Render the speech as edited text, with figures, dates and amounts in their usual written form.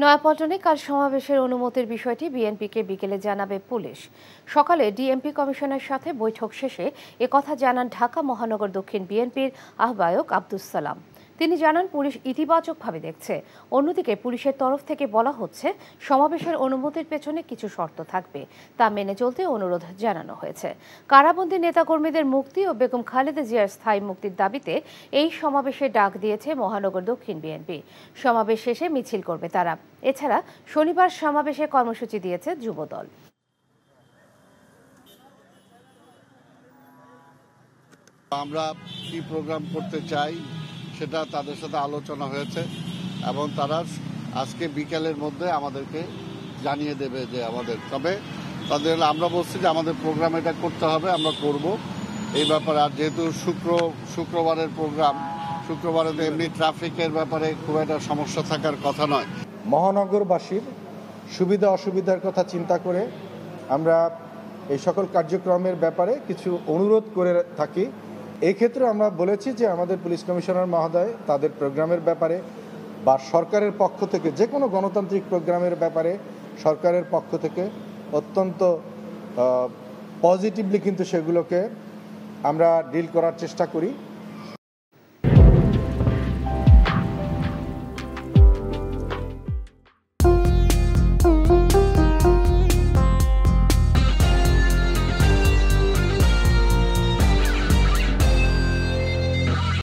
নয়াপল্টনে কাল সমাবেশের অনুমতির বিষয়টি বিএনপিকে বিকেলে জানাবে পুলিশ। সকালে ডিএমপি কমিশনের সাথে বৈঠক শেষে একথা জানান ঢাকা মহানগর দক্ষিণ বিএনপির আহ্বায়ক আব্দুস সালাম। তিনি জানান, পুলিশ ইতিবাচকভাবে দেখছে। অন্যদিকে পুলিশের তরফ থেকে বলা হচ্ছে, সমাবেশের অনুমতির পেছনে কিছু শর্ত থাকবে, তা মেনে চলতে অনুরোধ জানানো হয়েছে। কারাবন্দী নেতাকর্মীদের মুক্তি ও বেগম খালেদা জিয়ার স্থায়ী মুক্তির দাবিতে এই সমাবেশে ডাক দিয়েছে মহানগর দক্ষিণ বিএনপি। সমাবেশ শেষে মিছিল করবে তারা। এছাড়া শনিবার সমাবেশে কর্মসূচি দিয়েছে যুবদল। আমরা কি প্রোগ্রাম করতে চাই সেটা তাদের সাথে আলোচনা হয়েছে এবং তারা আজকে বিকেলের মধ্যে আমাদেরকে জানিয়ে দেবে যে তবে তাদের আমরা বলছি যে আমাদের প্রোগ্রাম এটা করতে হবে, আমরা করব এই ব্যাপারে। আর যেহেতু শুক্রবারের প্রোগ্রাম, শুক্রবারে এমনি ট্রাফিকের ব্যাপারে খুব একটা সমস্যা থাকার কথা নয়। মহানগরবাসীর সুবিধা অসুবিধার কথা চিন্তা করে আমরা এই সকল কার্যক্রমের ব্যাপারে কিছু অনুরোধ করে থাকি। এই ক্ষেত্রে আমরা বলেছি যে আমাদের পুলিশ কমিশনার মহোদয় তাদের প্রোগ্রামের ব্যাপারে বা সরকারের পক্ষ থেকে যে কোনো গণতান্ত্রিক প্রোগ্রামের ব্যাপারে সরকারের পক্ষ থেকে অত্যন্ত পজিটিভলি কিন্তু সেগুলোকে আমরা ডিল করার চেষ্টা করি।